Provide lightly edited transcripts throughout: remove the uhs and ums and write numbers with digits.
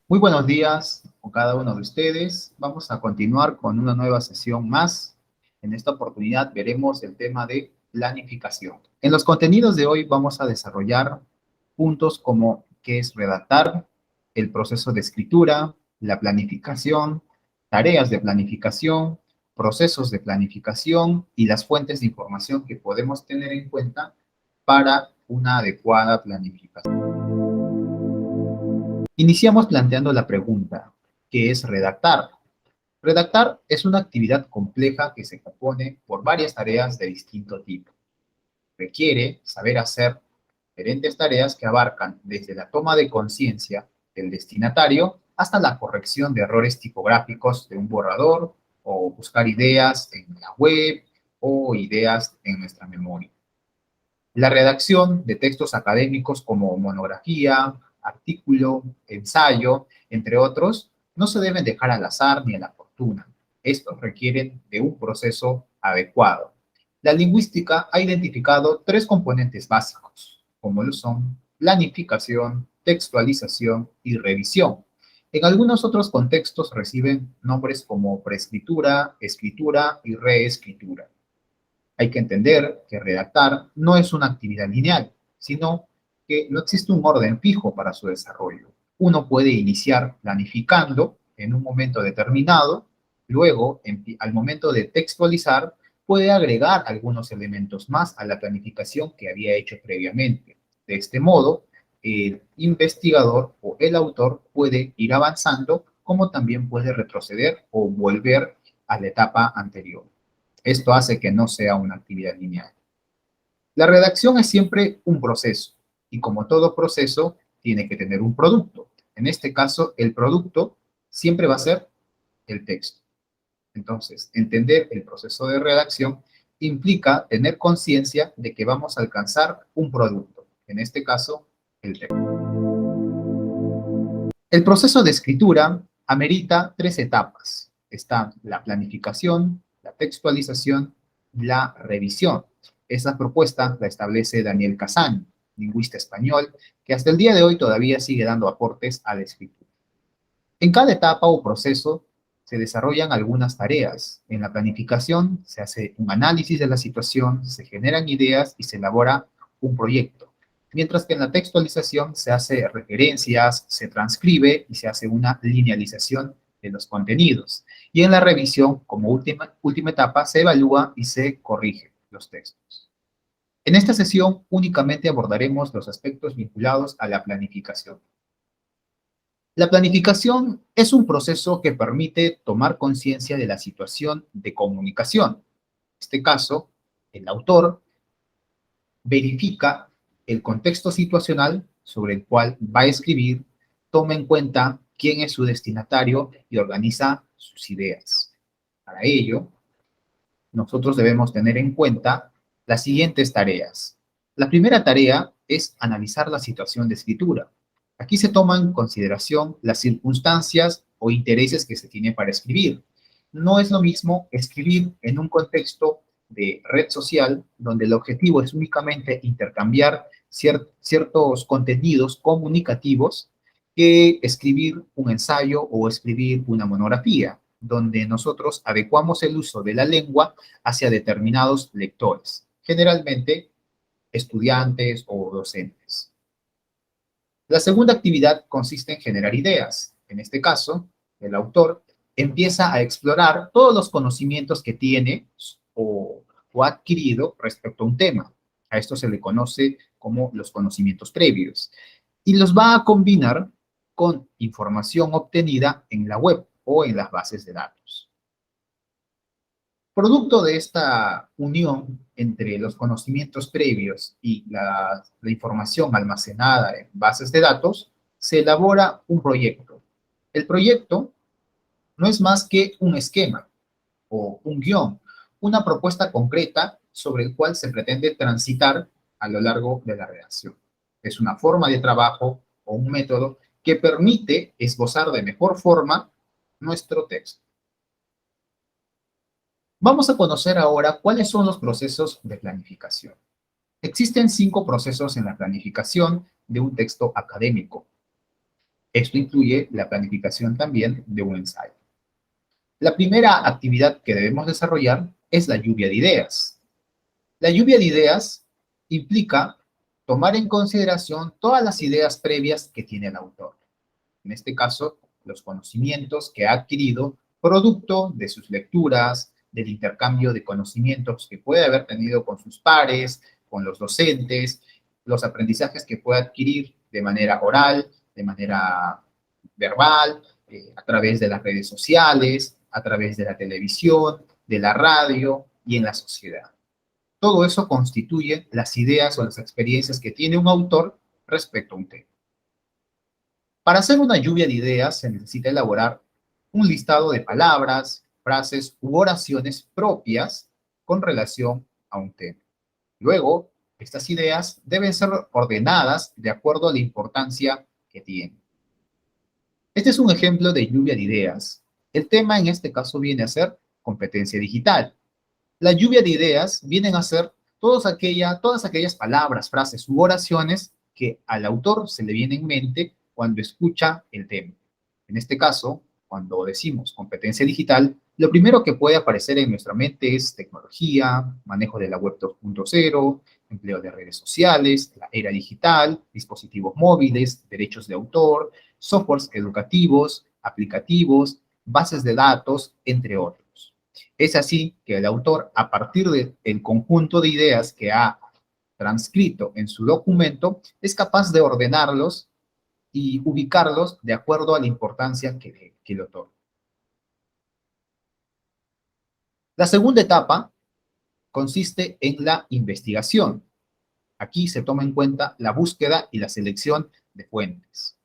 Muy buenos días con cada uno de ustedes. Vamos a continuar con una nueva sesión más. En esta oportunidad veremos el tema de planificación. En los contenidos de hoy vamos a desarrollar puntos como qué es redactar, el proceso de escritura, la planificación, tareas de planificación, procesos de planificación y las fuentes de información que podemos tener en cuenta para una adecuada planificación. Iniciamos planteando la pregunta, ¿qué es redactar? Redactar es una actividad compleja que se compone por varias tareas de distinto tipo. Requiere saber hacer diferentes tareas que abarcan desde la toma de conciencia del destinatario hasta la corrección de errores tipográficos de un borrador o buscar ideas en la web o ideas en nuestra memoria. La redacción de textos académicos como monografía, artículo, ensayo, entre otros, no se deben dejar al azar ni a la fortuna. Estos requieren de un proceso adecuado. La lingüística ha identificado tres componentes básicos, como lo son planificación, textualización y revisión. En algunos otros contextos reciben nombres como preescritura, escritura y reescritura. Hay que entender que redactar no es una actividad lineal, sino que no existe un orden fijo para su desarrollo. Uno puede iniciar planificando en un momento determinado, luego, al momento de textualizar, puede agregar algunos elementos más a la planificación que había hecho previamente. De este modo, el investigador o el autor puede ir avanzando, como también puede retroceder o volver a la etapa anterior. Esto hace que no sea una actividad lineal. La redacción es siempre un proceso y como todo proceso tiene que tener un producto. En este caso, el producto siempre va a ser el texto. Entonces, entender el proceso de redacción implica tener conciencia de que vamos a alcanzar un producto. En este caso, el texto. El proceso de escritura amerita tres etapas. Está la planificación, la textualización, la revisión. Esa propuesta la establece Daniel Casani, lingüista español, que hasta el día de hoy todavía sigue dando aportes a la escritura. En cada etapa o proceso se desarrollan algunas tareas. En la planificación se hace un análisis de la situación, se generan ideas y se elabora un proyecto. Mientras que en la textualización se hace referencias, se transcribe y se hace una linealización de los contenidos. Y en la revisión, como última etapa, se evalúa y se corrige los textos. En esta sesión únicamente abordaremos los aspectos vinculados a la planificación. La planificación es un proceso que permite tomar conciencia de la situación de comunicación. En este caso, el autor verifica el contexto situacional sobre el cual va a escribir, toma en cuenta quién es su destinatario y organiza sus ideas. Para ello, nosotros debemos tener en cuenta las siguientes tareas. La primera tarea es analizar la situación de escritura. Aquí se toman en consideración las circunstancias o intereses que se tiene para escribir. No es lo mismo escribir en un contexto de red social donde el objetivo es únicamente intercambiar ciertos contenidos comunicativos que escribir un ensayo o escribir una monografía, donde nosotros adecuamos el uso de la lengua hacia determinados lectores, generalmente estudiantes o docentes. La segunda actividad consiste en generar ideas. En este caso, el autor empieza a explorar todos los conocimientos que tiene o ha adquirido respecto a un tema. A esto se le conoce como los conocimientos previos. Y los va a combinar con información obtenida en la web o en las bases de datos. Producto de esta unión entre los conocimientos previos y la información almacenada en bases de datos, se elabora un proyecto. El proyecto no es más que un esquema o un guión, una propuesta concreta sobre el cual se pretende transitar a lo largo de la redacción. Es una forma de trabajo o un método que permite esbozar de mejor forma nuestro texto. Vamos a conocer ahora cuáles son los procesos de planificación. Existen 5 procesos en la planificación de un texto académico. Esto incluye la planificación también de un ensayo. La primera actividad que debemos desarrollar es la lluvia de ideas. La lluvia de ideas implica tomar en consideración todas las ideas previas que tiene el autor. En este caso, los conocimientos que ha adquirido producto de sus lecturas, del intercambio de conocimientos que puede haber tenido con sus pares, con los docentes, los aprendizajes que puede adquirir de manera oral, de manera verbal, a través de las redes sociales, a través de la televisión, de la radio y en la sociedad. Todo eso constituye las ideas o las experiencias que tiene un autor respecto a un tema. Para hacer una lluvia de ideas se necesita elaborar un listado de palabras, frases u oraciones propias con relación a un tema. Luego, estas ideas deben ser ordenadas de acuerdo a la importancia que tienen. Este es un ejemplo de lluvia de ideas. El tema en este caso viene a ser competencia digital. La lluvia de ideas vienen a ser todas aquellas palabras, frases u oraciones que al autor se le viene en mente cuando escucha el tema. En este caso, cuando decimos competencia digital, lo primero que puede aparecer en nuestra mente es tecnología, manejo de la web 2.0, empleo de redes sociales, la era digital, dispositivos móviles, derechos de autor, softwares educativos, aplicativos, bases de datos, entre otros. Es así que el autor, a partir del conjunto de ideas que ha transcrito en su documento, es capaz de ordenarlos y ubicarlos de acuerdo a la importancia que le otorga. La segunda etapa consiste en la investigación. Aquí se toma en cuenta la búsqueda y la selección de fuentes.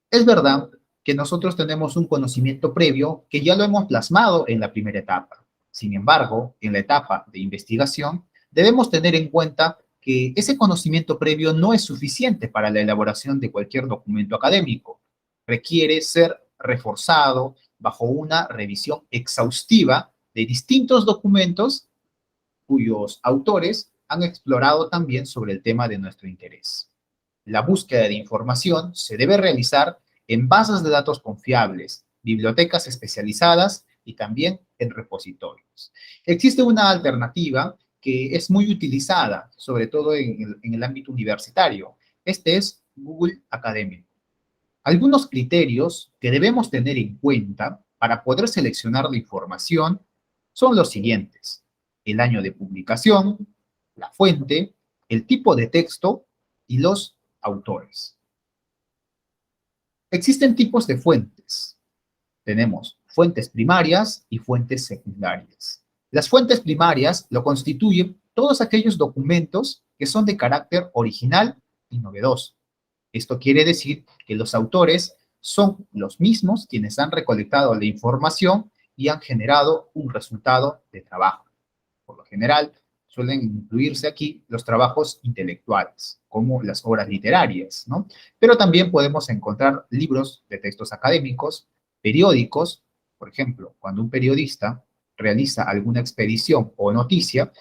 Es verdad que nosotros tenemos un conocimiento previo que ya lo hemos plasmado en la primera etapa. Sin embargo, en la etapa de investigación, debemos tener en cuenta que ese conocimiento previo no es suficiente para la elaboración de cualquier documento académico. Requiere ser reforzado bajo una revisión exhaustiva de distintos documentos cuyos autores han explorado también sobre el tema de nuestro interés. La búsqueda de información se debe realizar en bases de datos confiables, bibliotecas especializadas y también en repositorios. Existe una alternativa que es muy utilizada, sobre todo en el ámbito universitario. Este es Google Académico. Algunos criterios que debemos tener en cuenta para poder seleccionar la información son los siguientes: el año de publicación, la fuente, el tipo de texto y los autores. Existen tipos de fuentes. Tenemos fuentes primarias y fuentes secundarias. Las fuentes primarias lo constituyen todos aquellos documentos que son de carácter original y novedoso. Esto quiere decir que los autores son los mismos quienes han recolectado la información y han generado un resultado de trabajo. Por lo general, suelen incluirse aquí los trabajos intelectuales, como las obras literarias, ¿no? Pero también podemos encontrar libros de textos académicos, periódicos. Por ejemplo, cuando un periodista realiza alguna expedición o noticia,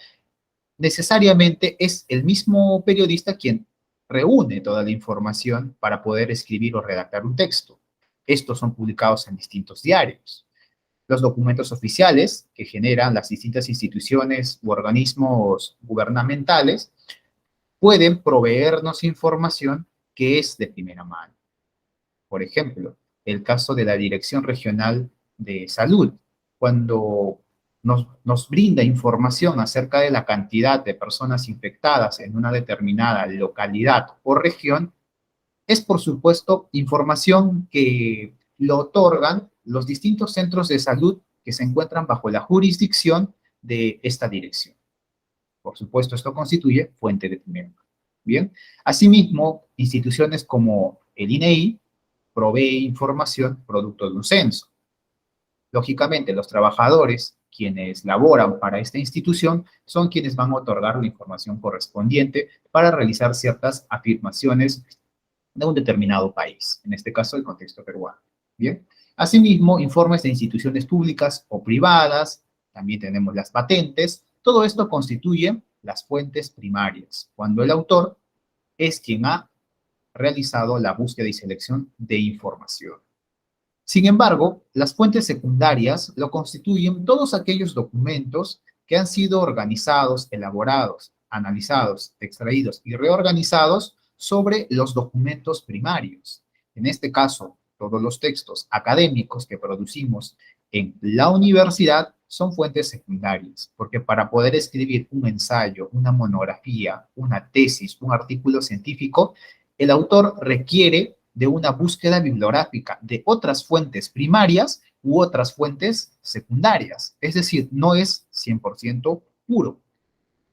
necesariamente es el mismo periodista quien reúne toda la información para poder escribir o redactar un texto. Estos son publicados en distintos diarios. Los documentos oficiales que generan las distintas instituciones u organismos gubernamentales pueden proveernos información que es de primera mano. Por ejemplo, el caso de la Dirección Regional de Salud, cuando nos brinda información acerca de la cantidad de personas infectadas en una determinada localidad o región, es por supuesto información que lo otorgan los distintos centros de salud que se encuentran bajo la jurisdicción de esta dirección. Por supuesto, esto constituye fuente de primera mano. Bien, asimismo, instituciones como el INEI provee información producto de un censo. Lógicamente, los trabajadores, quienes laboran para esta institución, son quienes van a otorgar la información correspondiente para realizar ciertas afirmaciones de un determinado país, en este caso el contexto peruano. Bien, asimismo, informes de instituciones públicas o privadas, también tenemos las patentes, todo esto constituye las fuentes primarias, cuando el autor es quien ha realizado la búsqueda y selección de información. Sin embargo, las fuentes secundarias lo constituyen todos aquellos documentos que han sido organizados, elaborados, analizados, extraídos y reorganizados sobre los documentos primarios. En este caso, todos los textos académicos que producimos en la universidad son fuentes secundarias, porque para poder escribir un ensayo, una monografía, una tesis, un artículo científico, el autor requiere de una búsqueda bibliográfica de otras fuentes primarias u otras fuentes secundarias. Es decir, no es 100% puro.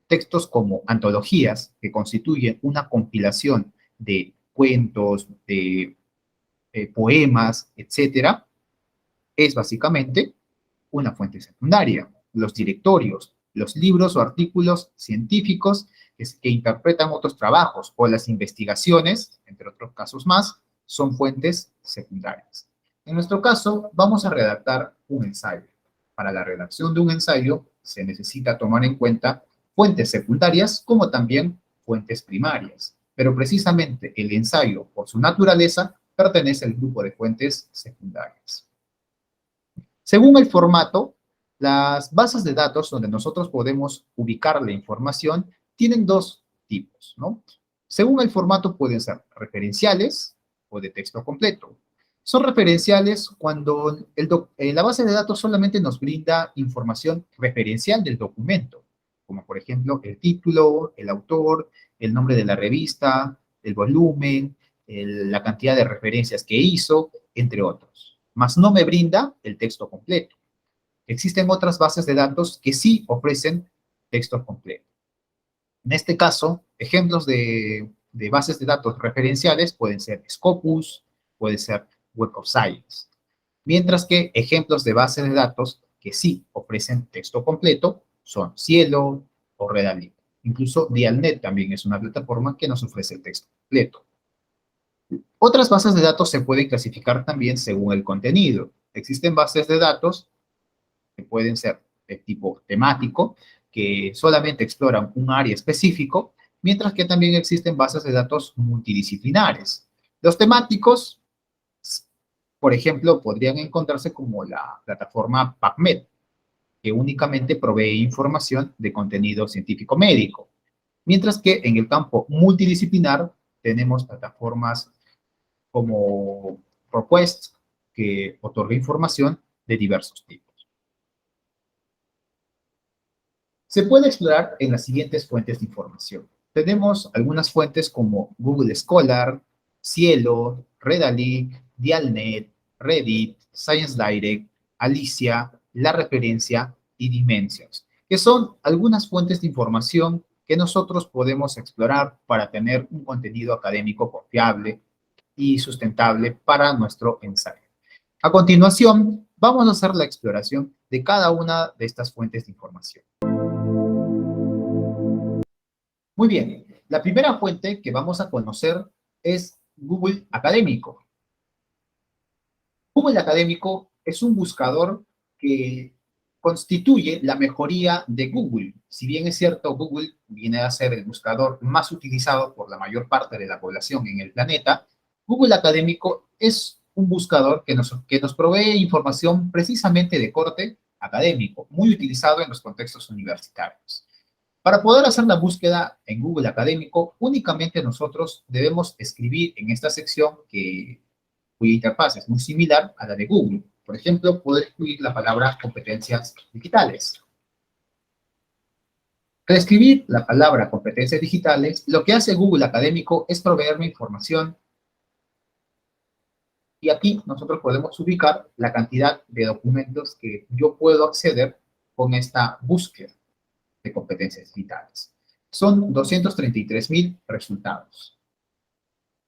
Textos como antologías, que constituyen una compilación de cuentos, de poemas, etcétera, es básicamente una fuente secundaria. Los directorios, los libros o artículos científicos que interpretan otros trabajos o las investigaciones, entre otros casos más, son fuentes secundarias. En nuestro caso, vamos a redactar un ensayo. Para la redacción de un ensayo se necesita tomar en cuenta fuentes secundarias como también fuentes primarias. Pero precisamente el ensayo, por su naturaleza, pertenece al grupo de fuentes secundarias. Según el formato, las bases de datos donde nosotros podemos ubicar la información tienen dos tipos, ¿no? Según el formato pueden ser referenciales o de texto completo. Son referenciales cuando la base de datos solamente nos brinda información referencial del documento, como por ejemplo el título, el autor, el nombre de la revista, el volumen, la cantidad de referencias que hizo, entre otros. Mas no me brinda el texto completo. Existen otras bases de datos que sí ofrecen texto completo. En este caso, ejemplos de bases de datos referenciales pueden ser Scopus, puede ser Web of Science. Mientras que ejemplos de bases de datos que sí ofrecen texto completo son Cielo o Redalyt. Incluso Dialnet también es una plataforma que nos ofrece el texto completo. Otras bases de datos se pueden clasificar también según el contenido. Existen bases de datos que pueden ser de tipo temático, que solamente exploran un área específico, mientras que también existen bases de datos multidisciplinares. Los temáticos, por ejemplo, podrían encontrarse como la plataforma PubMed, que únicamente provee información de contenido científico médico, mientras que en el campo multidisciplinar tenemos plataformas como ProQuest, que otorga información de diversos tipos. Se puede explorar en las siguientes fuentes de información. Tenemos algunas fuentes como Google Scholar, Cielo, Redalyt, Dialnet, Reddit, Science Direct, Alicia, La Referencia y Dimensions, que son algunas fuentes de información que nosotros podemos explorar para tener un contenido académico confiable y sustentable para nuestro ensayo. A continuación, vamos a hacer la exploración de cada una de estas fuentes de información. Muy bien, la primera fuente que vamos a conocer es Google Académico. Google Académico es un buscador que constituye la mejoría de Google. Si bien es cierto, Google viene a ser el buscador más utilizado por la mayor parte de la población en el planeta, Google Académico es un buscador que nos provee información precisamente de corte académico, muy utilizado en los contextos universitarios. Para poder hacer la búsqueda en Google Académico, únicamente nosotros debemos escribir en esta sección cuya interfaz es muy similar a la de Google. Por ejemplo, puedo escribir la palabra competencias digitales. Al escribir la palabra competencias digitales, lo que hace Google Académico es proveerme información y aquí nosotros podemos ubicar la cantidad de documentos que yo puedo acceder con esta búsqueda de competencias digitales. Son 233.000 resultados.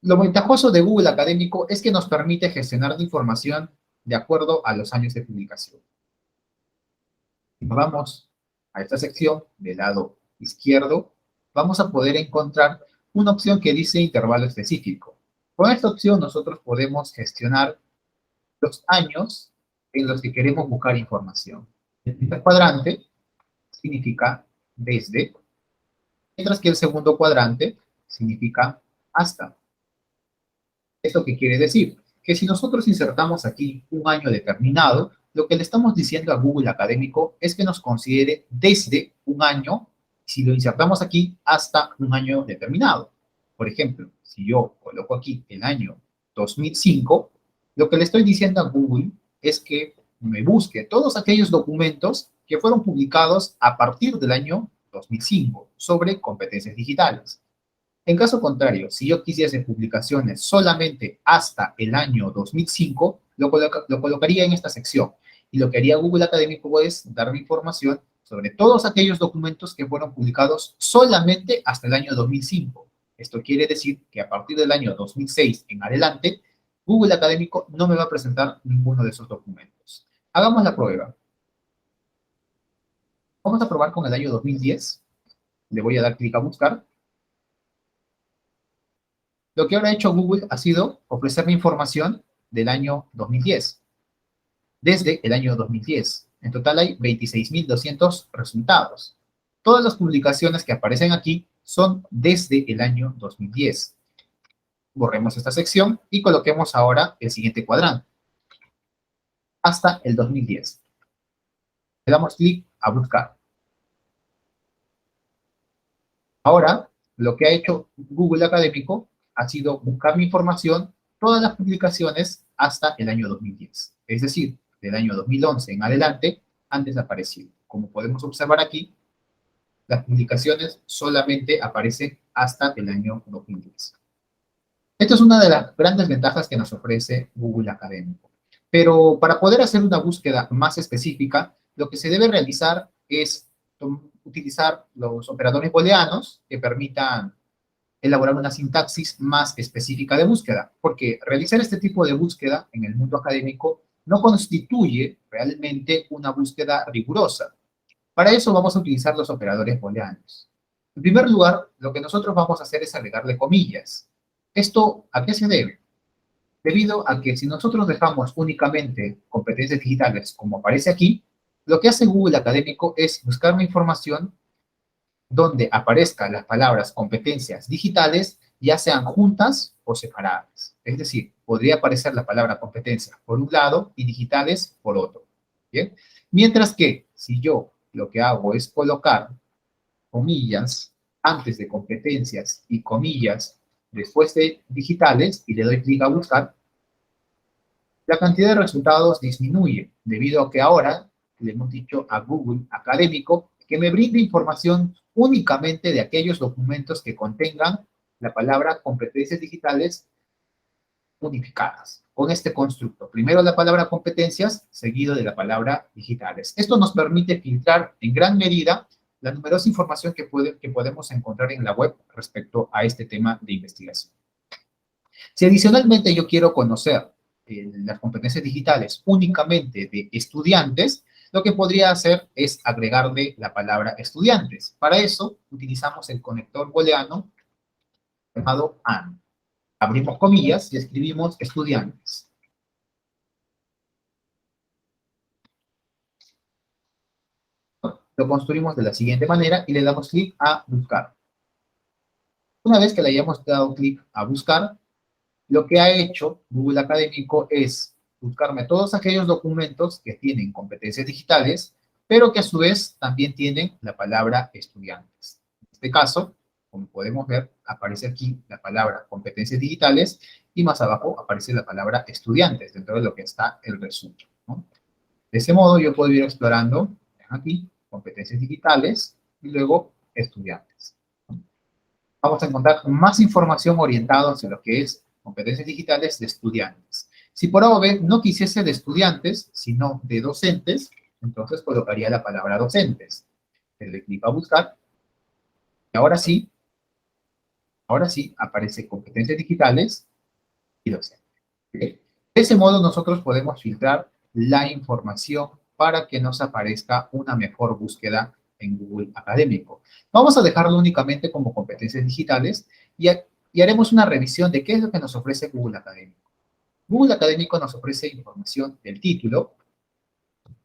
Lo ventajoso de Google Académico es que nos permite gestionar la información de acuerdo a los años de publicación. Si nos vamos a esta sección del lado izquierdo, vamos a poder encontrar una opción que dice intervalo específico. Con esta opción nosotros podemos gestionar los años en los que queremos buscar información. El primer cuadrante significa desde, mientras que el segundo cuadrante significa hasta. ¿Esto qué quiere decir? Que si nosotros insertamos aquí un año determinado, lo que le estamos diciendo a Google Académico es que nos considere desde un año, si lo insertamos aquí, hasta un año determinado. Por ejemplo, si yo coloco aquí el año 2005, lo que le estoy diciendo a Google es que me busque todos aquellos documentos que fueron publicados a partir del año 2005 sobre competencias digitales. En caso contrario, si yo quisiese publicaciones solamente hasta el año 2005, lo colocaría en esta sección. Y lo que haría Google Académico es darme información sobre todos aquellos documentos que fueron publicados solamente hasta el año 2005. Esto quiere decir que a partir del año 2006 en adelante, Google Académico no me va a presentar ninguno de esos documentos. Hagamos la prueba. Vamos a probar con el año 2010. Le voy a dar clic a buscar. Lo que ahora ha hecho Google ha sido ofrecerme información del año 2010, desde el año 2010. En total hay 26.200 resultados. Todas las publicaciones que aparecen aquí son desde el año 2010. Borremos esta sección y coloquemos ahora el siguiente cuadrante, hasta el 2010. Le damos clic a buscar. Ahora, lo que ha hecho Google Académico ha sido buscar mi información, todas las publicaciones hasta el año 2010. Es decir, del año 2011 en adelante han desaparecido. Como podemos observar aquí, las publicaciones solamente aparecen hasta el año 2010. Esto es una de las grandes ventajas que nos ofrece Google Académico. Pero para poder hacer una búsqueda más específica, lo que se debe realizar es utilizar los operadores booleanos que permitan elaborar una sintaxis más específica de búsqueda, porque realizar este tipo de búsqueda en el mundo académico no constituye realmente una búsqueda rigurosa. Para eso vamos a utilizar los operadores booleanos. En primer lugar, lo que nosotros vamos a hacer es agregarle comillas. ¿Esto a qué se debe? Debido a que si nosotros dejamos únicamente competencias digitales como aparece aquí, lo que hace Google Académico es buscar una información donde aparezcan las palabras competencias digitales, ya sean juntas o separadas. Es decir, podría aparecer la palabra competencia por un lado y digitales por otro. ¿Bien? Mientras que si yo lo que hago es colocar comillas antes de competencias y comillas después de digitales y le doy clic a buscar, la cantidad de resultados disminuye debido a que ahora le hemos dicho a Google Académico que me brinde información únicamente de aquellos documentos que contengan la palabra competencias digitales unificadas con este constructo. Primero la palabra competencias, seguido de la palabra digitales. Esto nos permite filtrar en gran medida la numerosa información que podemos encontrar en la web respecto a este tema de investigación. Si adicionalmente yo quiero conocer las competencias digitales únicamente de estudiantes, lo que podría hacer es agregarle la palabra estudiantes. Para eso utilizamos el conector booleano llamado AND. Abrimos comillas y escribimos estudiantes. Lo construimos de la siguiente manera y le damos clic a buscar. Una vez que le hayamos dado clic a buscar, lo que ha hecho Google Académico es buscarme todos aquellos documentos que tienen competencias digitales, pero que a su vez también tienen la palabra estudiantes. En este caso, como podemos ver, aparece aquí la palabra competencias digitales y más abajo aparece la palabra estudiantes dentro de lo que está el resumen, ¿no? De ese modo yo puedo ir explorando aquí competencias digitales y luego estudiantes. Vamos a encontrar más información orientada hacia lo que es competencias digitales de estudiantes. Si por A o B no quisiese de estudiantes, sino de docentes, entonces colocaría la palabra docentes. Le doy clic a buscar y ahora sí aparece competencias digitales y docentes. ¿Okay? De ese modo nosotros podemos filtrar la información para que nos aparezca una mejor búsqueda en Google Académico. Vamos a dejarlo únicamente como competencias digitales y haremos una revisión de qué es lo que nos ofrece Google Académico. Google Académico nos ofrece información del título,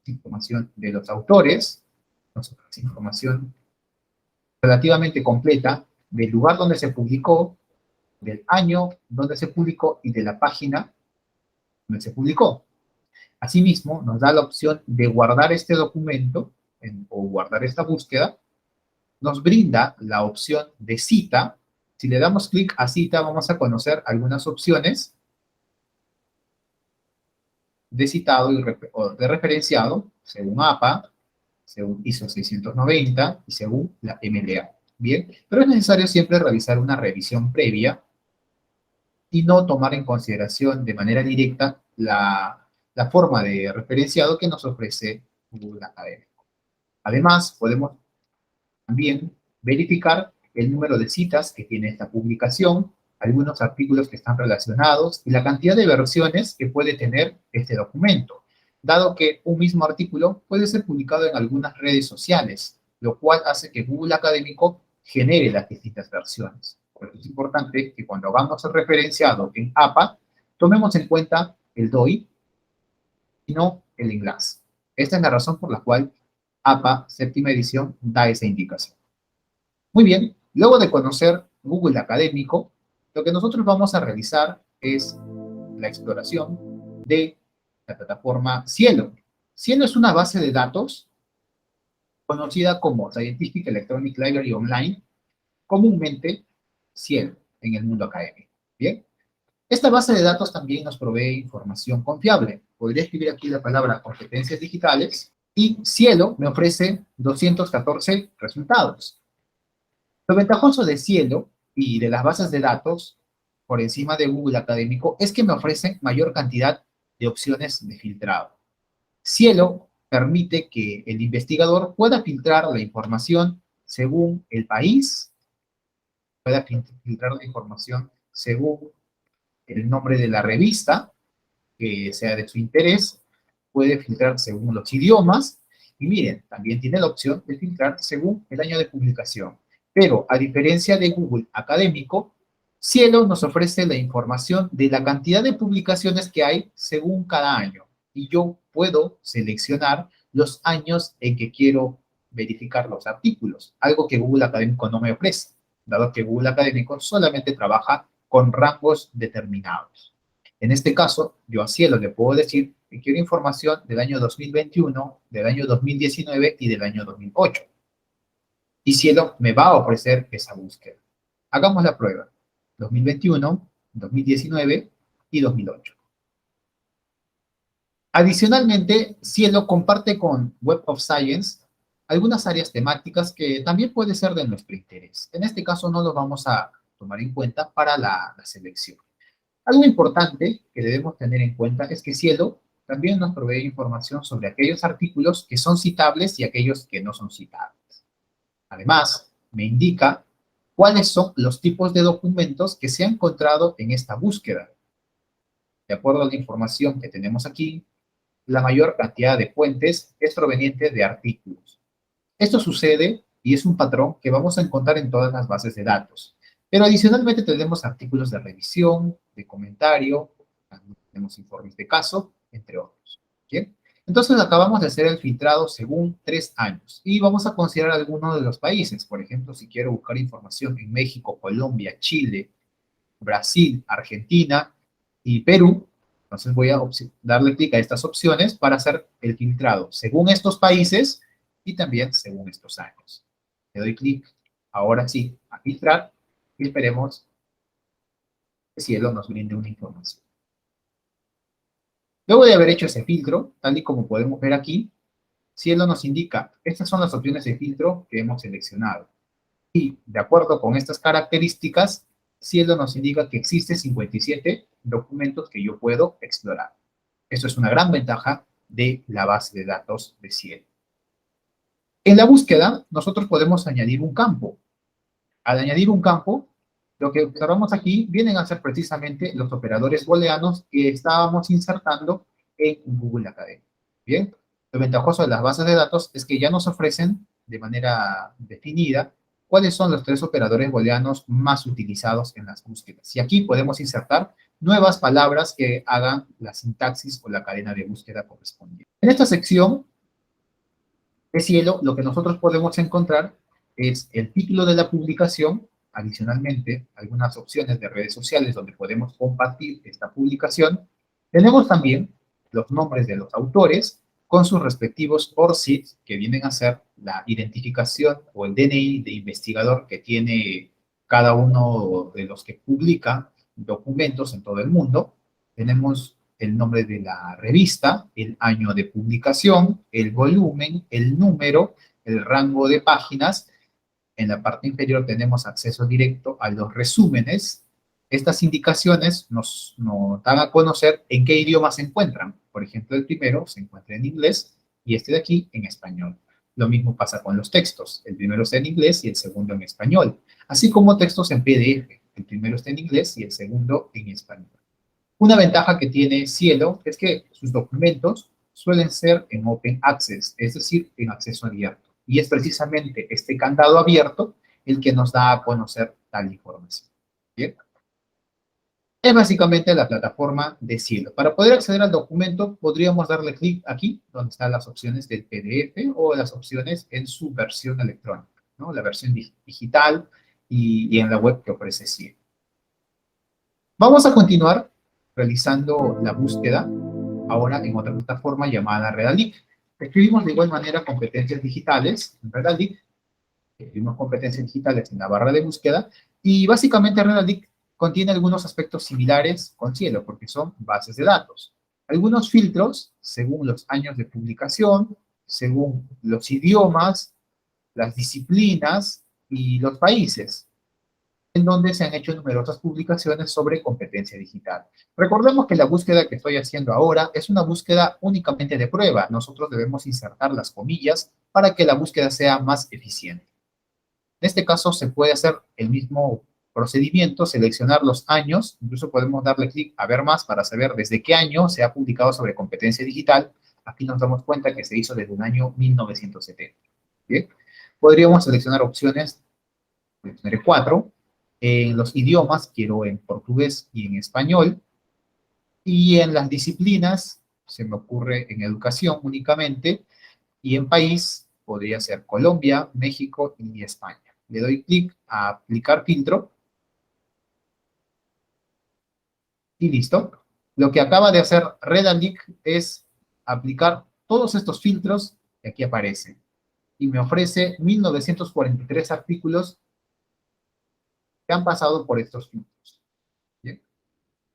información de los autores, nos ofrece información relativamente completa del lugar donde se publicó, del año donde se publicó y de la página donde se publicó. Asimismo, nos da la opción de guardar este documento o guardar esta búsqueda. Nos brinda la opción de cita. Si le damos clic a cita, vamos a conocer algunas opciones de citado o de referenciado, según APA, según ISO 690 y según la MLA. Bien, pero es necesario siempre realizar una revisión previa y no tomar en consideración de manera directa la forma de referenciado que nos ofrece Google Académico. Además, podemos también verificar el número de citas que tiene esta publicación, algunos artículos que están relacionados y la cantidad de versiones que puede tener este documento, dado que un mismo artículo puede ser publicado en algunas redes sociales, lo cual hace que Google Académico genere las distintas versiones. Por eso es importante que cuando hagamos el referenciado en APA, tomemos en cuenta el DOI y no el enlace. Esta es la razón por la cual APA, séptima edición, da esa indicación. Muy bien, luego de conocer Google Académico, lo que nosotros vamos a realizar es la exploración de la plataforma Cielo. Cielo es una base de datos conocida como Scientific Electronic Library Online, comúnmente Cielo en el mundo académico. Bien, esta base de datos también nos provee información confiable. Podría escribir aquí la palabra competencias digitales y Cielo me ofrece 214 resultados. Lo ventajoso de Cielo y de las bases de datos por encima de Google Académico es que me ofrecen mayor cantidad de opciones de filtrado. Cielo permite que el investigador pueda filtrar la información según el país, pueda filtrar la información según el nombre de la revista, que sea de su interés, puede filtrar según los idiomas, y miren, también tiene la opción de filtrar según el año de publicación. Pero a diferencia de Google Académico, Cielo nos ofrece la información de la cantidad de publicaciones que hay según cada año. Y yo puedo seleccionar los años en que quiero verificar los artículos, algo que Google Académico no me ofrece, dado que Google Académico solamente trabaja con rangos determinados. En este caso, yo a Cielo le puedo decir que quiero información del año 2021, del año 2019 y del año 2008. Y Cielo me va a ofrecer esa búsqueda. Hagamos la prueba. 2021, 2019 y 2008. Adicionalmente, Cielo comparte con Web of Science algunas áreas temáticas que también puede ser de nuestro interés. En este caso no lo vamos a tomar en cuenta para la selección. Algo importante que debemos tener en cuenta es que Cielo también nos provee información sobre aquellos artículos que son citables y aquellos que no son citables. Además, me indica cuáles son los tipos de documentos que se han encontrado en esta búsqueda. De acuerdo a la información que tenemos aquí, la mayor cantidad de fuentes es proveniente de artículos. Esto sucede y es un patrón que vamos a encontrar en todas las bases de datos. Pero adicionalmente tenemos artículos de revisión, de comentario, tenemos informes de caso, entre otros. ¿Bien? Entonces acabamos de hacer el filtrado según 3 años y vamos a considerar algunos de los países. Por ejemplo, si quiero buscar información en México, Colombia, Chile, Brasil, Argentina y Perú, entonces voy a darle clic a estas opciones para hacer el filtrado según estos países y también según estos años. Le doy clic, ahora sí, a filtrar y esperemos que Cielo nos brinde una información. Luego de haber hecho ese filtro, tal y como podemos ver aquí, Cielo nos indica, estas son las opciones de filtro que hemos seleccionado. Y de acuerdo con estas características, Cielo nos indica que existen 57 documentos que yo puedo explorar. Esto es una gran ventaja de la base de datos de Cielo. En la búsqueda, nosotros podemos añadir un campo. Al añadir un campo, lo que observamos aquí vienen a ser precisamente los operadores booleanos que estábamos insertando en Google Academy. Bien, lo ventajoso de las bases de datos es que ya nos ofrecen de manera definida cuáles son los 3 operadores booleanos más utilizados en las búsquedas. Y aquí podemos insertar nuevas palabras que hagan la sintaxis o la cadena de búsqueda correspondiente. En esta sección de Cielo, lo que nosotros podemos encontrar es el título de la publicación, adicionalmente algunas opciones de redes sociales donde podemos compartir esta publicación, tenemos también los nombres de los autores con sus respectivos ORCID, que vienen a ser la identificación o el DNI de investigador que tiene cada uno de los que publica documentos en todo el mundo. Tenemos el nombre de la revista, el año de publicación, el volumen, el número, el rango de páginas. En la parte inferior tenemos acceso directo a los resúmenes. Estas indicaciones nos dan a conocer en qué idioma se encuentran. Por ejemplo, el primero se encuentra en inglés y este de aquí en español. Lo mismo pasa con los textos. El primero está en inglés y el segundo en español. Así como textos en PDF. El primero está en inglés y el segundo en español. Una ventaja que tiene Cielo es que sus documentos suelen ser en open access, es decir, en acceso abierto. Y es precisamente este candado abierto el que nos da a conocer tal información. ¿Bien? Es básicamente la plataforma de Cielo. Para poder acceder al documento, podríamos darle clic aquí, donde están las opciones del PDF o las opciones en su versión electrónica, ¿no? La versión digital y en la web que ofrece Cielo. Vamos a continuar realizando la búsqueda ahora en otra plataforma llamada Redalyc. Escribimos de igual manera competencias digitales en Redalyc, escribimos competencias digitales en la barra de búsqueda y básicamente Redalyc contiene algunos aspectos similares con Cielo porque son bases de datos. Algunos filtros según los años de publicación, según los idiomas, las disciplinas y los países, en donde se han hecho numerosas publicaciones sobre competencia digital. Recordemos que la búsqueda que estoy haciendo ahora es una búsqueda únicamente de prueba. Nosotros debemos insertar las comillas para que la búsqueda sea más eficiente. En este caso se puede hacer el mismo procedimiento, seleccionar los años, incluso podemos darle clic a ver más para saber desde qué año se ha publicado sobre competencia digital. Aquí nos damos cuenta que se hizo desde un año 1970. ¿Bien? Podríamos seleccionar opciones, seleccionaré 4, en los idiomas, quiero en portugués y en español, y en las disciplinas, se me ocurre en educación únicamente, y en país podría ser Colombia, México y España. Le doy clic a aplicar filtro, y listo. Lo que acaba de hacer Redalyc es aplicar todos estos filtros que aquí aparecen, y me ofrece 1943 artículos que han pasado por estos filtros. ¿Bien?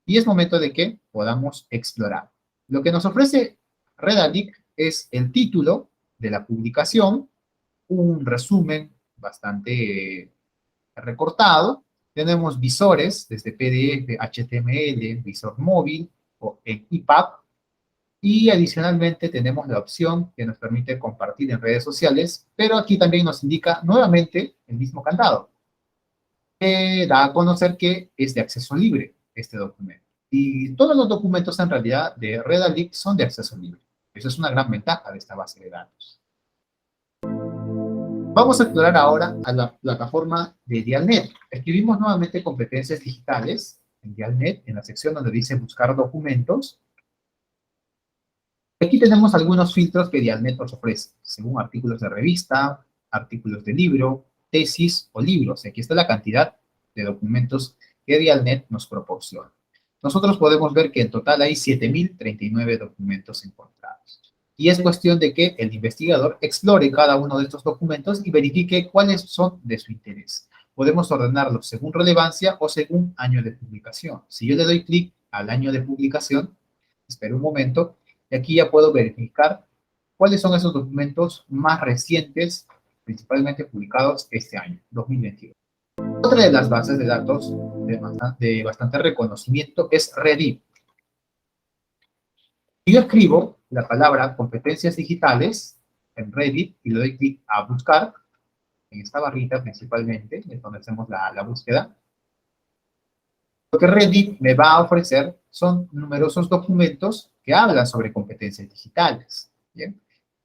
Y es momento de que podamos explorar. Lo que nos ofrece Redalyc es el título de la publicación, un resumen bastante recortado. Tenemos visores desde PDF, HTML, visor móvil o en EPUB. Y adicionalmente tenemos la opción que nos permite compartir en redes sociales, pero aquí también nos indica nuevamente el mismo candado. Da a conocer que es de acceso libre este documento. Y todos los documentos en realidad de Redalyc son de acceso libre. Eso es una gran ventaja de esta base de datos. Vamos a explorar ahora a la plataforma de Dialnet. Escribimos nuevamente competencias digitales en Dialnet, en la sección donde dice buscar documentos. Aquí tenemos algunos filtros que Dialnet nos ofrece, según artículos de revista, artículos de libro, tesis o libros. Aquí está la cantidad de documentos que Dialnet nos proporciona. Nosotros podemos ver que en total hay 7.039 documentos encontrados. Y es cuestión de que el investigador explore cada uno de estos documentos y verifique cuáles son de su interés. Podemos ordenarlos según relevancia o según año de publicación. Si yo le doy clic al año de publicación, espero un momento, y aquí ya puedo verificar cuáles son esos documentos más recientes, principalmente publicados este año, 2021. Otra de las bases de datos de bastante reconocimiento es Reddit. Si yo escribo la palabra competencias digitales en Reddit y le doy clic a buscar, en esta barrita principalmente, es donde hacemos la búsqueda, lo que Reddit me va a ofrecer son numerosos documentos que hablan sobre competencias digitales. ¿Bien?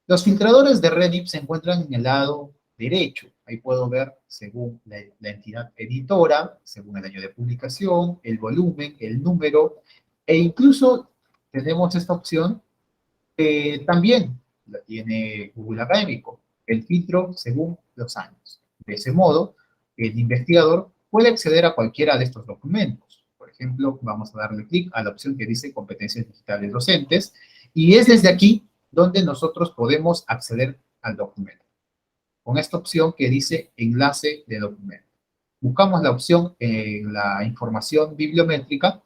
Los filtradores de Reddit se encuentran en el lado derecho. Ahí puedo ver según la entidad editora, según el año de publicación, el volumen, el número, e incluso tenemos esta opción que también la tiene Google Académico, el filtro según los años. De ese modo, el investigador puede acceder a cualquiera de estos documentos. Por ejemplo, vamos a darle clic a la opción que dice competencias digitales docentes, y es desde aquí donde nosotros podemos acceder al documento, con esta opción que dice enlace de documento. Buscamos la opción en la información bibliométrica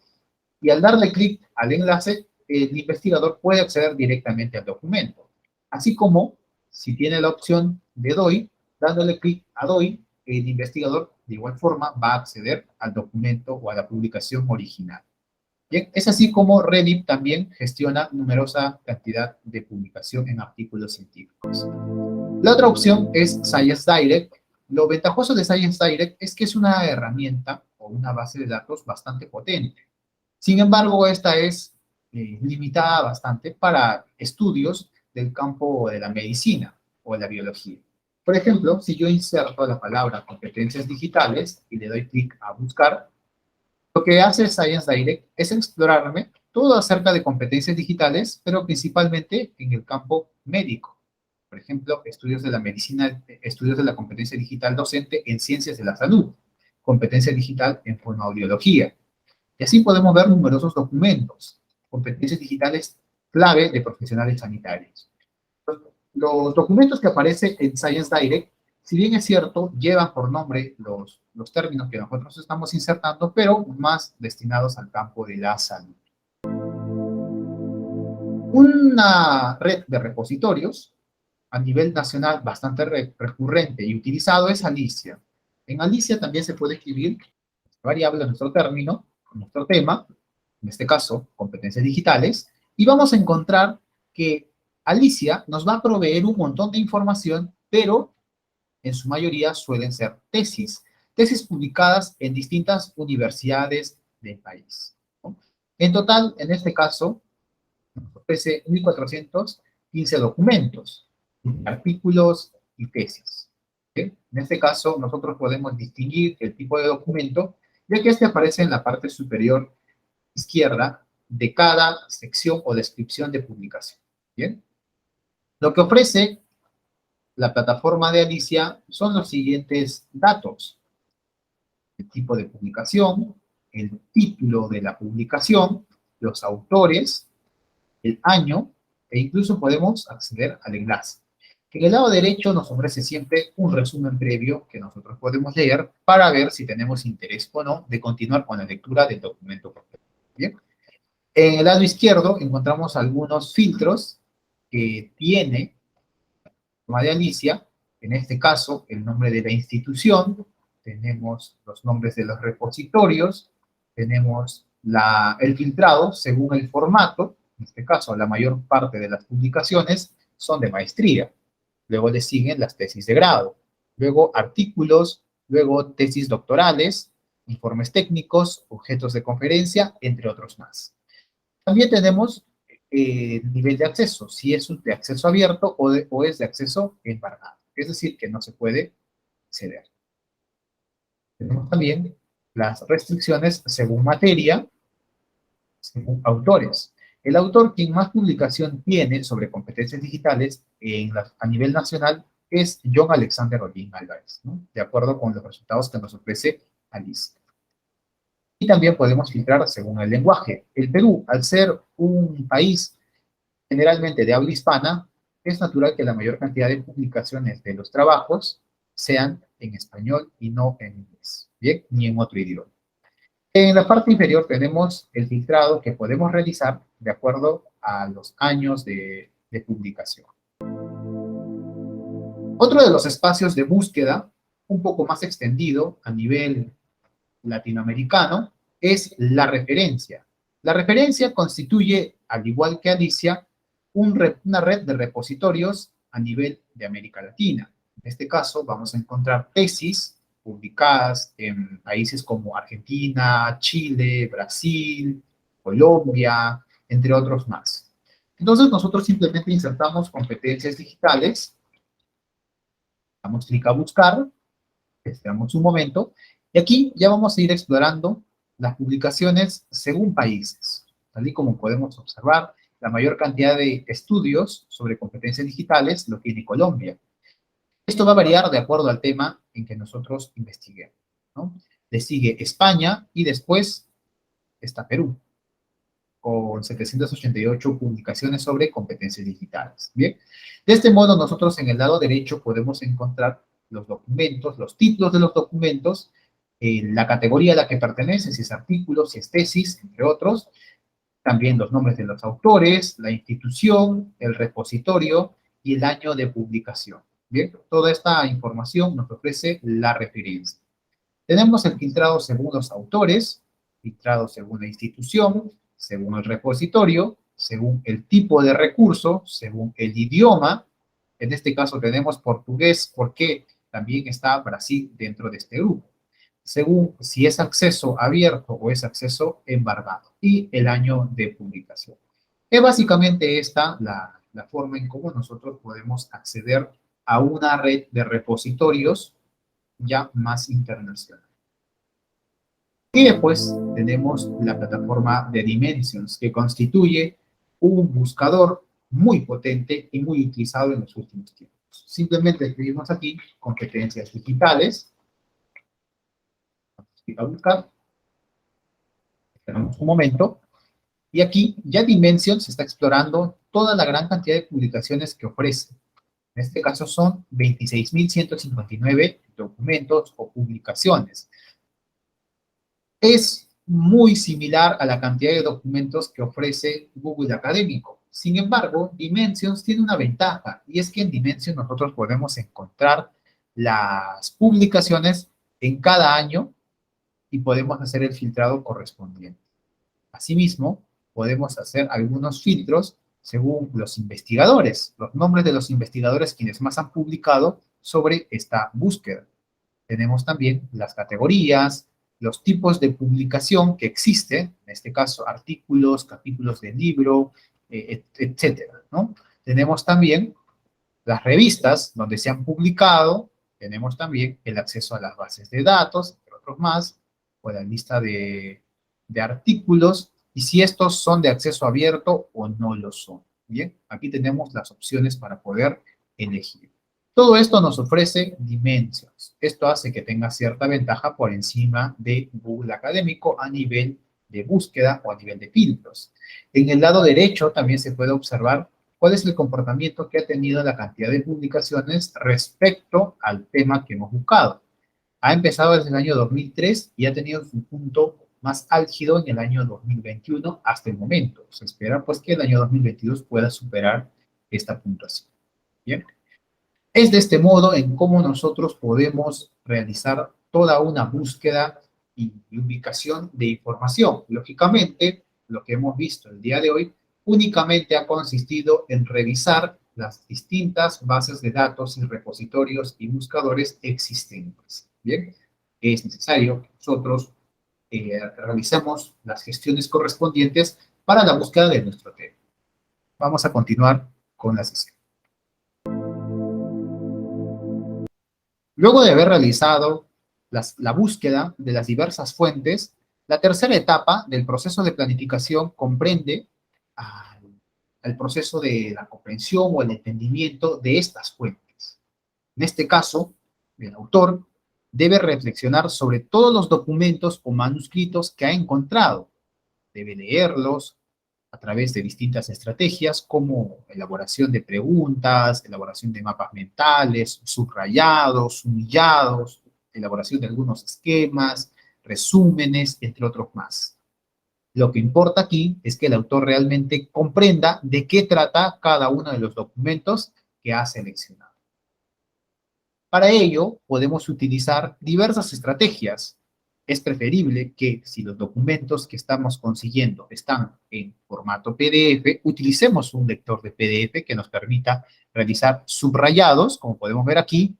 y al darle clic al enlace, el investigador puede acceder directamente al documento. Así como, si tiene la opción de DOI, dándole clic a DOI, el investigador de igual forma va a acceder al documento o a la publicación original. Bien, es así como Reddit también gestiona numerosa cantidad de publicación en artículos científicos. La otra opción es Science Direct. Lo ventajoso de Science Direct es que es una herramienta o una base de datos bastante potente. Sin embargo, esta es limitada bastante para estudios del campo de la medicina o de la biología. Por ejemplo, si yo inserto la palabra competencias digitales y le doy clic a buscar, lo que hace Science Direct es explorarme todo acerca de competencias digitales, pero principalmente en el campo médico. Por ejemplo, estudios de la medicina, estudios de la competencia digital docente en ciencias de la salud, competencia digital en fonoaudiología. Y así podemos ver numerosos documentos, competencias digitales clave de profesionales sanitarios. Los documentos que aparecen en Science Direct, si bien es cierto, llevan por nombre los términos que nosotros estamos insertando, pero más destinados al campo de la salud. Una red de repositorios a nivel nacional bastante recurrente y utilizado es Alicia. En Alicia también se puede escribir variable nuestro término, nuestro tema, en este caso, competencias digitales, y vamos a encontrar que Alicia nos va a proveer un montón de información, pero en su mayoría suelen ser tesis publicadas en distintas universidades del país, ¿no? En total, en este caso, nos ofrece 1.415 documentos, artículos y tesis. ¿Sí? En este caso, nosotros podemos distinguir el tipo de documento, ya que este aparece en la parte superior izquierda de cada sección o descripción de publicación. ¿Bien? Lo que ofrece la plataforma de Alicia son los siguientes datos: el tipo de publicación, el título de la publicación, los autores, el año, e incluso podemos acceder al enlace. En el lado derecho nos ofrece siempre un resumen previo que nosotros podemos leer para ver si tenemos interés o no de continuar con la lectura del documento completo. ¿Bien? En el lado izquierdo encontramos algunos filtros que tiene la de Alicia, en este caso el nombre de la institución, tenemos los nombres de los repositorios, tenemos el filtrado según el formato. En este caso la mayor parte de las publicaciones son de maestría, luego le siguen las tesis de grado, luego artículos, luego tesis doctorales, informes técnicos, objetos de conferencia, entre otros más. También tenemos nivel de acceso, si es de acceso abierto o es de acceso embargado, es decir, que no se puede acceder. Tenemos también las restricciones según materia, según autores. El autor quien más publicación tiene sobre competencias digitales a nivel nacional es John Alexander Ollín Álvarez, ¿no? De acuerdo con los resultados que nos ofrece Alice. Y también podemos filtrar según el lenguaje. El Perú, al ser un país generalmente de habla hispana, es natural que la mayor cantidad de publicaciones de los trabajos sean en español y no en inglés, ¿bien? Ni en otro idioma. En la parte inferior tenemos el filtrado que podemos realizar de acuerdo a los años de publicación. Otro de los espacios de búsqueda, un poco más extendido a nivel latinoamericano, es la referencia. La referencia constituye, al igual que Alicia, una red de repositorios a nivel de América Latina. En este caso, vamos a encontrar tesis publicadas en países como Argentina, Chile, Brasil, Colombia, entre otros más. Entonces, nosotros simplemente insertamos competencias digitales, damos clic a buscar, esperamos un momento, y aquí ya vamos a ir explorando las publicaciones según países. Tal y como podemos observar, la mayor cantidad de estudios sobre competencias digitales lo tiene Colombia. Esto va a variar de acuerdo al tema en que nosotros investiguemos, ¿no? Le sigue España y después está Perú, con 788 publicaciones sobre competencias digitales. Bien, de este modo nosotros en el lado derecho podemos encontrar los documentos, los títulos de los documentos, la categoría a la que pertenece, si es artículo, si es tesis, entre otros, también los nombres de los autores, la institución, el repositorio y el año de publicación. Bien, toda esta información nos ofrece la referencia. Tenemos el filtrado según los autores, filtrado según la institución, según el repositorio, según el tipo de recurso, según el idioma. En este caso tenemos portugués porque también está Brasil dentro de este grupo. Según si es acceso abierto o es acceso embargado. Y el año de publicación. Es básicamente esta la forma en cómo nosotros podemos acceder a una red de repositorios ya más internacional. Y después tenemos la plataforma de Dimensions, que constituye un buscador muy potente y muy utilizado en los últimos tiempos. Simplemente escribimos aquí competencias digitales, a buscar, esperamos un momento, y aquí ya Dimensions está explorando toda la gran cantidad de publicaciones que ofrece. En este caso son 26.159 documentos o publicaciones. Es muy similar a la cantidad de documentos que ofrece Google Académico. Sin embargo, Dimensions tiene una ventaja, y es que en Dimensions nosotros podemos encontrar las publicaciones en cada año y podemos hacer el filtrado correspondiente. Asimismo, podemos hacer algunos filtros según los investigadores, los nombres de los investigadores quienes más han publicado sobre esta búsqueda. Tenemos también las categorías, los tipos de publicación que existen, en este caso artículos, capítulos de libro, etcétera, ¿no? Tenemos también las revistas donde se han publicado, tenemos también el acceso a las bases de datos, entre otros más, o la lista de artículos, y si estos son de acceso abierto o no lo son. Bien, aquí tenemos las opciones para poder elegir. Todo esto nos ofrece Dimensions. Esto hace que tenga cierta ventaja por encima de Google Académico a nivel de búsqueda o a nivel de filtros. En el lado derecho también se puede observar cuál es el comportamiento que ha tenido la cantidad de publicaciones respecto al tema que hemos buscado. Ha empezado desde el año 2003 y ha tenido su punto más álgido en el año 2021 hasta el momento. Se espera pues que el año 2022 pueda superar esta puntuación. Bien. Es de este modo en cómo nosotros podemos realizar toda una búsqueda y ubicación de información. Lógicamente, lo que hemos visto el día de hoy únicamente ha consistido en revisar las distintas bases de datos y repositorios y buscadores existentes. Bien, es necesario que nosotros realicemos las gestiones correspondientes para la búsqueda de nuestro tema. Vamos a continuar con la sesión. Luego de haber realizado la búsqueda de las diversas fuentes, la tercera etapa del proceso de planificación comprende al proceso de la comprensión o el entendimiento de estas fuentes. En este caso, el autor debe reflexionar sobre todos los documentos o manuscritos que ha encontrado. Debe leerlos, a través de distintas estrategias como elaboración de preguntas, elaboración de mapas mentales, subrayados, humillados, elaboración de algunos esquemas, resúmenes, entre otros más. Lo que importa aquí es que el autor realmente comprenda de qué trata cada uno de los documentos que ha seleccionado. Para ello, podemos utilizar diversas estrategias. Es preferible que si los documentos que estamos consiguiendo están en formato PDF, utilicemos un lector de PDF que nos permita realizar subrayados, como podemos ver aquí,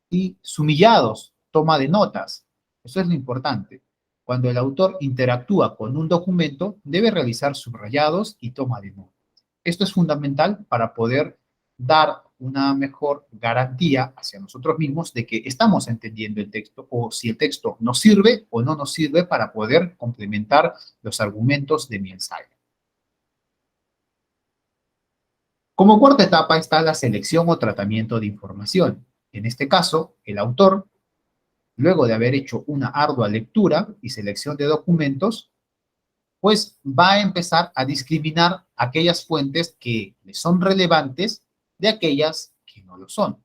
y sumillados, toma de notas. Eso es lo importante. Cuando el autor interactúa con un documento, debe realizar subrayados y toma de notas. Esto es fundamental para poder dar una mejor garantía hacia nosotros mismos de que estamos entendiendo el texto o si el texto nos sirve o no nos sirve para poder complementar los argumentos de mi ensayo. Como cuarta etapa está la selección o tratamiento de información. En este caso, el autor luego de haber hecho una ardua lectura y selección de documentos, pues va a empezar a discriminar aquellas fuentes que le son relevantes de aquellas que no lo son.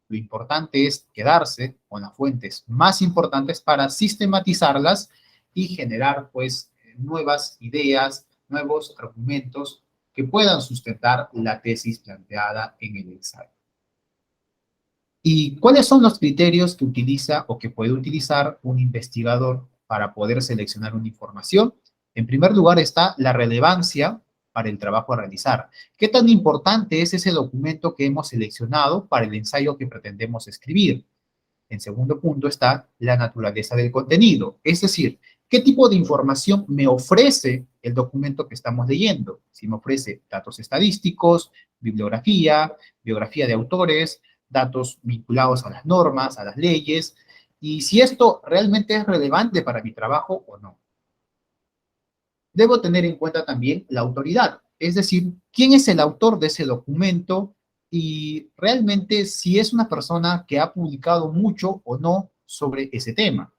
Lo importante es quedarse con las fuentes más importantes para sistematizarlas y generar, pues, nuevas ideas, nuevos argumentos que puedan sustentar la tesis planteada en el ensayo. ¿Y cuáles son los criterios que utiliza o que puede utilizar un investigador para poder seleccionar una información? En primer lugar está la relevancia para el trabajo a realizar. ¿Qué tan importante es ese documento que hemos seleccionado para el ensayo que pretendemos escribir? En segundo punto está la naturaleza del contenido, es decir, ¿qué tipo de información me ofrece el documento que estamos leyendo? Si me ofrece datos estadísticos, bibliografía, biografía de autores, datos vinculados a las normas, a las leyes, y si esto realmente es relevante para mi trabajo o no. Debo tener en cuenta también la autoridad, es decir, quién es el autor de ese documento y realmente si es una persona que ha publicado mucho o no sobre ese tema.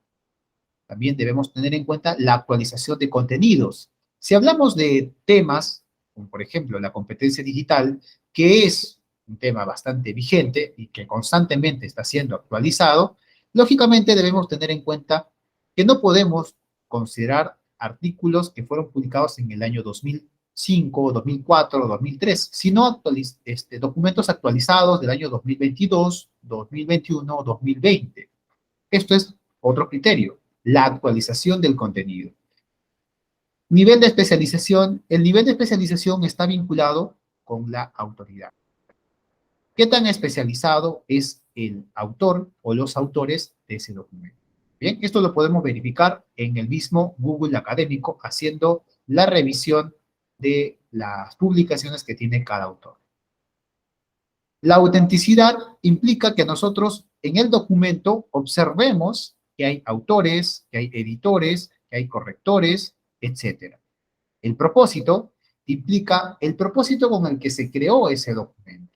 También debemos tener en cuenta la actualización de contenidos. Si hablamos de temas, como por ejemplo la competencia digital, que es un tema bastante vigente y que constantemente está siendo actualizado, lógicamente debemos tener en cuenta que no podemos considerar artículos que fueron publicados en el año 2005, 2004 o 2003, sino documentos actualizados del año 2022, 2021 o 2020. Esto es otro criterio, la actualización del contenido. Nivel de especialización. El nivel de especialización está vinculado con la autoridad. ¿Qué tan especializado es el autor o los autores de ese documento? Bien, esto lo podemos verificar en el mismo Google Académico haciendo la revisión de las publicaciones que tiene cada autor. La autenticidad implica que nosotros en el documento observemos que hay autores, que hay editores, que hay correctores, etc. El propósito implica el propósito con el que se creó ese documento.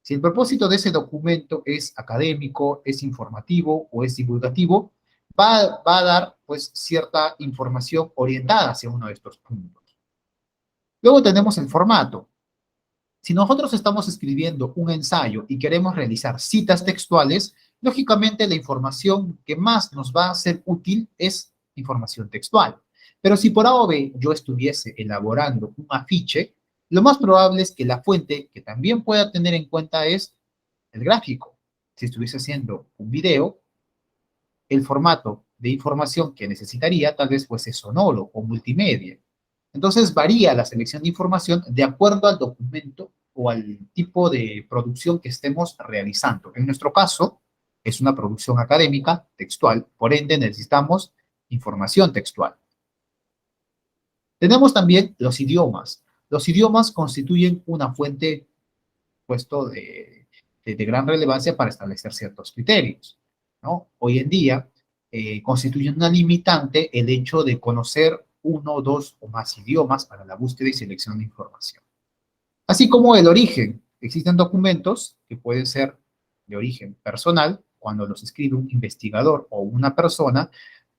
Si el propósito de ese documento es académico, es informativo o es divulgativo, va a dar pues cierta información orientada hacia uno de estos puntos. Luego tenemos el formato. Si nosotros estamos escribiendo un ensayo y queremos realizar citas textuales, lógicamente la información que más nos va a ser útil es información textual. Pero si por A o B yo estuviese elaborando un afiche, lo más probable es que la fuente que también pueda tener en cuenta es el gráfico. Si estuviese haciendo un video, el formato de información que necesitaría tal vez fuese sonoro o multimedia. Entonces varía la selección de información de acuerdo al documento o al tipo de producción que estemos realizando. En nuestro caso, es una producción académica textual, por ende necesitamos información textual. Tenemos también los idiomas. Los idiomas constituyen una fuente puesto de gran relevancia para establecer ciertos criterios, ¿no? Hoy en día constituye una limitante el hecho de conocer uno, dos o más idiomas para la búsqueda y selección de información. Así como el origen. Existen documentos que pueden ser de origen personal, cuando los escribe un investigador o una persona,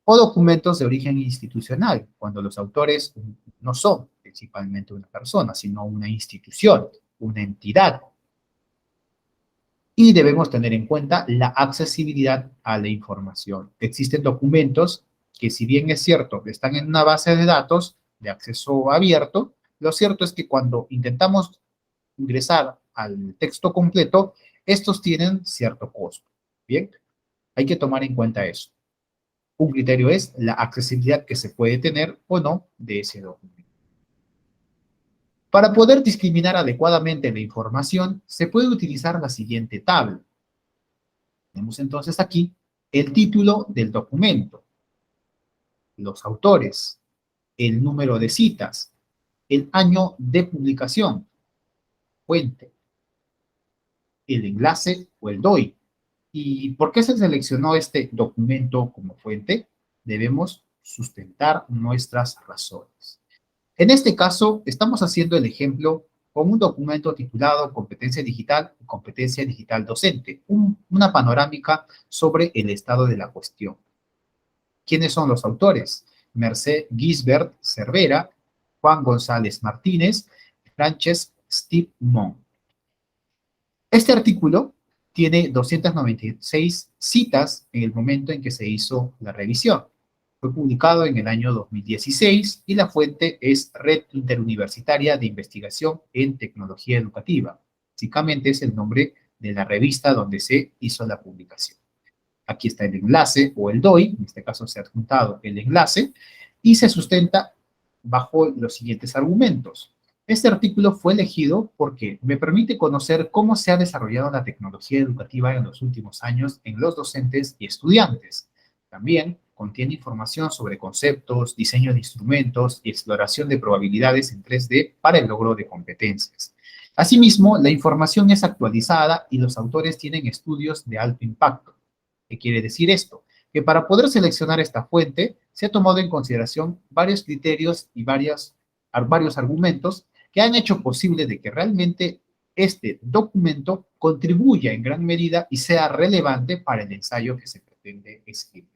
o documentos de origen institucional, cuando los autores no son principalmente una persona, sino una institución, una entidad. Y debemos tener en cuenta la accesibilidad a la información. Existen documentos que, si bien es cierto, están en una base de datos de acceso abierto, lo cierto es que cuando intentamos ingresar al texto completo, estos tienen cierto costo. Bien, hay que tomar en cuenta eso. Un criterio es la accesibilidad que se puede tener o no de ese documento. Para poder discriminar adecuadamente la información, se puede utilizar la siguiente tabla. Tenemos entonces aquí el título del documento, los autores, el número de citas, el año de publicación, fuente, el enlace o el DOI. ¿Y por qué se seleccionó este documento como fuente? Debemos sustentar nuestras razones. En este caso, estamos haciendo el ejemplo con un documento titulado Competencia Digital y Competencia Digital Docente, una panorámica sobre el estado de la cuestión. ¿Quiénes son los autores? Merced Gisbert Cervera, Juan González Martínez, Frances Steve Mon. Este artículo tiene 296 citas en el momento en que se hizo la revisión. Fue publicado en el año 2016 y la fuente es Red Interuniversitaria de Investigación en Tecnología Educativa. Básicamente es el nombre de la revista donde se hizo la publicación. Aquí está el enlace o el DOI, en este caso se ha adjuntado el enlace, y se sustenta bajo los siguientes argumentos. Este artículo fue elegido porque me permite conocer cómo se ha desarrollado la tecnología educativa en los últimos años en los docentes y estudiantes. También contiene información sobre conceptos, diseño de instrumentos y exploración de probabilidades en 3D para el logro de competencias. Asimismo, la información es actualizada y los autores tienen estudios de alto impacto. ¿Qué quiere decir esto? Que para poder seleccionar esta fuente se ha tomado en consideración varios criterios y varios argumentos que han hecho posible de que realmente este documento contribuya en gran medida y sea relevante para el ensayo que se pretende escribir.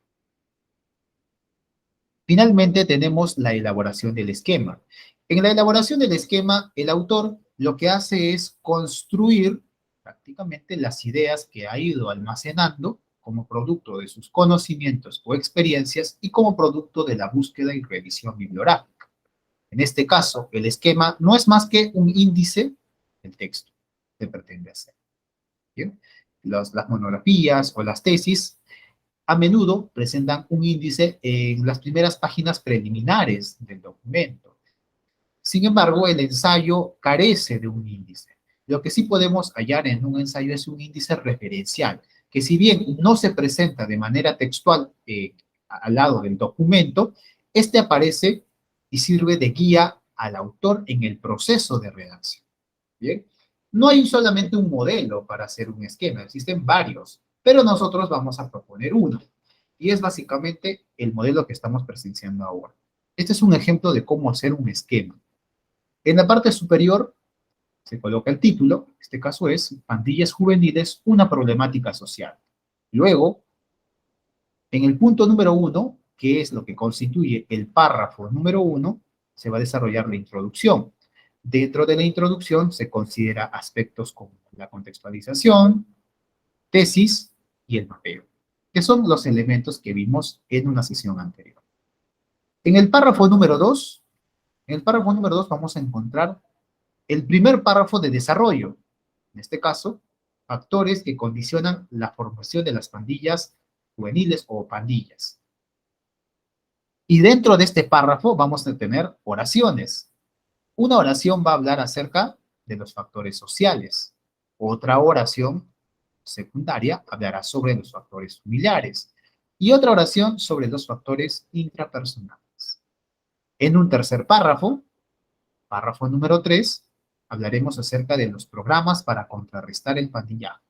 Finalmente tenemos la elaboración del esquema. En la elaboración del esquema, el autor lo que hace es construir prácticamente las ideas que ha ido almacenando como producto de sus conocimientos o experiencias y como producto de la búsqueda y revisión bibliográfica. En este caso, el esquema no es más que un índice del texto que pretende hacer. ¿Bien? Las monografías o las tesis a menudo presentan un índice en las primeras páginas preliminares del documento. Sin embargo, el ensayo carece de un índice. Lo que sí podemos hallar en un ensayo es un índice referencial, que si bien no se presenta de manera textual al lado del documento, este aparece y sirve de guía al autor en el proceso de redacción. ¿Bien? No hay solamente un modelo para hacer un esquema, existen varios, pero nosotros vamos a proponer uno, y es básicamente el modelo que estamos presenciando ahora. Este es un ejemplo de cómo hacer un esquema. En la parte superior se coloca el título, en este caso es Pandillas Juveniles, una problemática social. Luego, en el punto número 1, que es lo que constituye el párrafo número 1, se va a desarrollar la introducción. Dentro de la introducción se considera aspectos como la contextualización, tesis y el mapeo, que son los elementos que vimos en una sesión anterior. En el párrafo número 2, vamos a encontrar el primer párrafo de desarrollo. En este caso, factores que condicionan la formación de las pandillas juveniles o pandillas. Y dentro de este párrafo vamos a tener oraciones. Una oración va a hablar acerca de los factores sociales. Otra oración secundaria hablará sobre los factores familiares. Y otra oración sobre los factores intrapersonales. En un tercer párrafo, párrafo número 3, hablaremos acerca de los programas para contrarrestar el pandillaje.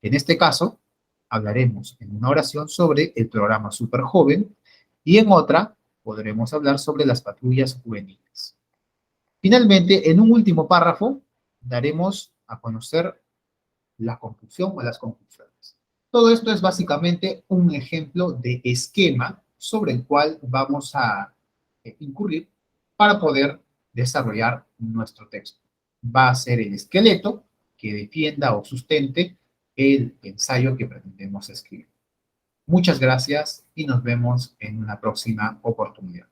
En este caso, hablaremos en una oración sobre el programa Super Joven y en otra podremos hablar sobre las patrullas juveniles. Finalmente, en un último párrafo, daremos a conocer la conclusión o las conclusiones. Todo esto es básicamente un ejemplo de esquema sobre el cual vamos a incurrir para poder desarrollar nuestro texto. Va a ser el esqueleto que defienda o sustente el ensayo que pretendemos escribir. Muchas gracias y nos vemos en una próxima oportunidad.